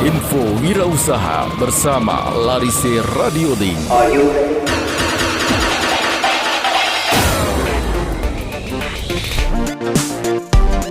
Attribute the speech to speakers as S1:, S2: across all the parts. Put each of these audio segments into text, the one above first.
S1: Info Wirausaha bersama Larise Radio Link.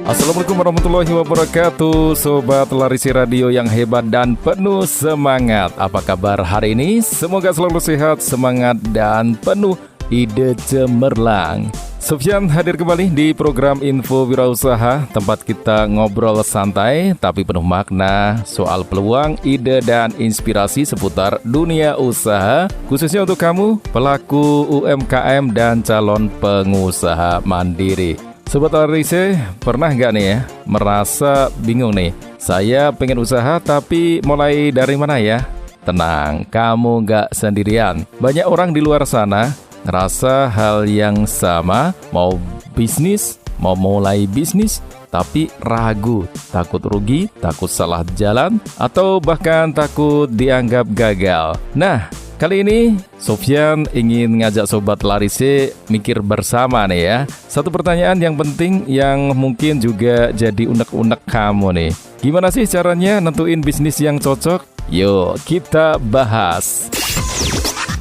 S1: Assalamualaikum warahmatullahi wabarakatuh, Sobat Larise Radio yang hebat dan penuh semangat. Apa kabar hari ini? Semoga selalu sehat, semangat, dan penuh ide cemerlang. Sofyan hadir kembali di program Info Wirausaha, tempat kita ngobrol santai tapi penuh makna soal peluang, ide, dan inspirasi seputar dunia usaha, khususnya untuk kamu, pelaku UMKM dan calon pengusaha mandiri. Sobat Larise, pernah nggak nih ya merasa bingung nih? Saya pengen usaha tapi mulai dari mana ya? Tenang, kamu nggak sendirian. Banyak orang di luar sana ngerasa hal yang sama, mau bisnis, mau mulai bisnis, tapi ragu, takut rugi, takut salah jalan, atau bahkan takut dianggap gagal. Nah, kali ini Sofyan ingin ngajak Sobat Larise mikir bersama nih ya. Satu pertanyaan yang penting yang mungkin juga jadi unek-unek kamu nih. Gimana sih caranya nentuin bisnis yang cocok? Yuk kita bahas.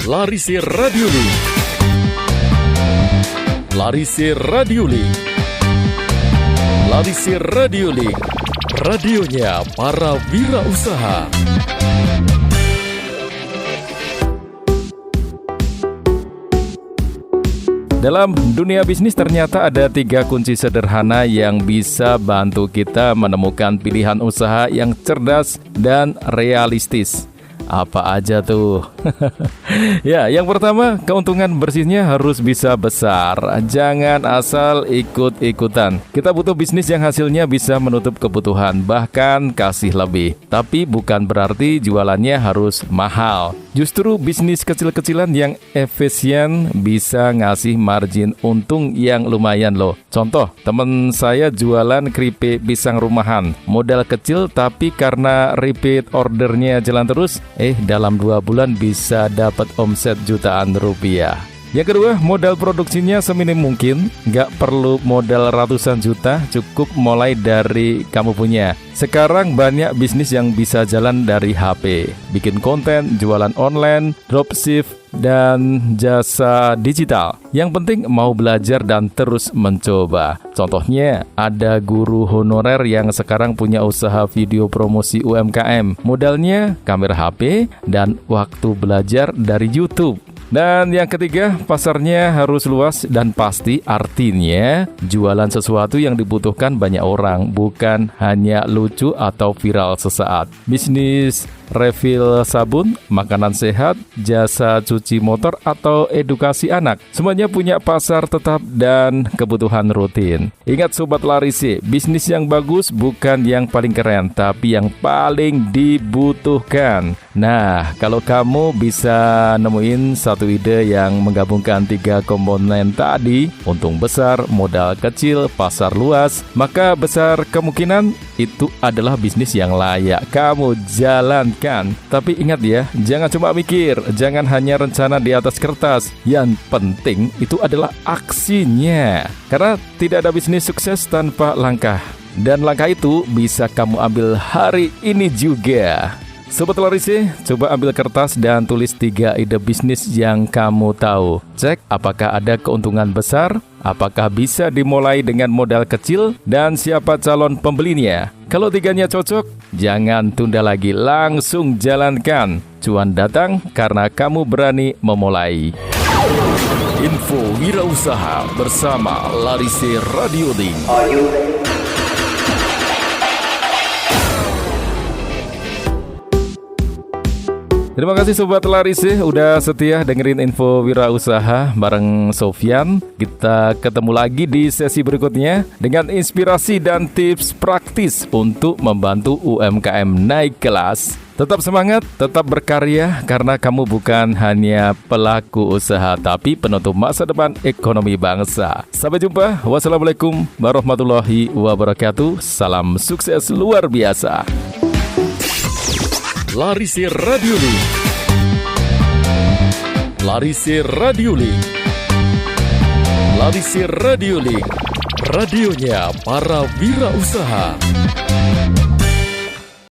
S1: Larise Radio Link. Larise Radio Link. Larise Radio Link. Radionya para wirausaha. Dalam dunia bisnis ternyata ada 3 kunci sederhana yang bisa bantu kita menemukan pilihan usaha yang cerdas dan realistis. Apa aja tuh? Ya, yang pertama, keuntungan bersihnya harus bisa besar. Jangan asal ikut-ikutan. Kita butuh bisnis yang hasilnya bisa menutup kebutuhan, bahkan kasih lebih. Tapi bukan berarti jualannya harus mahal. Justru bisnis kecil-kecilan yang efisien bisa ngasih margin untung yang lumayan loh. Contoh, temen saya jualan keripik pisang rumahan. Modal kecil tapi karena repeat ordernya jalan terus, dalam 2 bulan bisa dapat omset jutaan rupiah. Yang kedua, modal produksinya seminim mungkin. Nggak perlu modal ratusan juta, cukup mulai dari kamu punya. Sekarang banyak bisnis yang bisa jalan dari HP. Bikin konten, jualan online, dropship, dan jasa digital. Yang penting mau belajar dan terus mencoba. Contohnya, ada guru honorer yang sekarang punya usaha video promosi UMKM. Modalnya kamera HP dan waktu belajar dari YouTube. Dan yang ketiga, pasarnya harus luas dan pasti, artinya jualan sesuatu yang dibutuhkan banyak orang, bukan hanya lucu atau viral sesaat. Bisnis refill sabun, makanan sehat, jasa cuci motor, atau edukasi anak, semuanya punya pasar tetap dan kebutuhan rutin. Ingat Sobat Larise, bisnis yang bagus bukan yang paling keren, tapi yang paling dibutuhkan. Nah, kalau kamu bisa nemuin satu ide yang menggabungkan 3 komponen tadi, untung besar, modal kecil, pasar luas, maka besar kemungkinan itu adalah bisnis yang layak kamu jalankan. Tapi ingat ya, jangan cuma mikir, jangan hanya rencana di atas kertas. Yang penting itu adalah aksinya. Karena tidak ada bisnis sukses tanpa langkah. Dan langkah itu bisa kamu ambil hari ini juga. Sobat Larise, coba ambil kertas dan tulis 3 ide bisnis yang kamu tahu. Cek apakah ada keuntungan besar, apakah bisa dimulai dengan modal kecil, dan siapa calon pembelinya. Kalau 3-nya cocok, jangan tunda lagi, langsung jalankan. Cuan datang karena kamu berani memulai. Info Wirausaha bersama Larise Radio Link. Terima kasih Sobat Larise udah setia dengerin Info Wirausaha bareng Sofyan. Kita ketemu lagi di sesi berikutnya dengan inspirasi dan tips praktis untuk membantu UMKM naik kelas. Tetap semangat, tetap berkarya karena kamu bukan hanya pelaku usaha tapi penutup masa depan ekonomi bangsa. Sampai jumpa. Wassalamualaikum warahmatullahi wabarakatuh. Salam sukses luar biasa. Larise Radio Link. Larise Radio Link. Larise Radio Link. Radionya para wirausaha.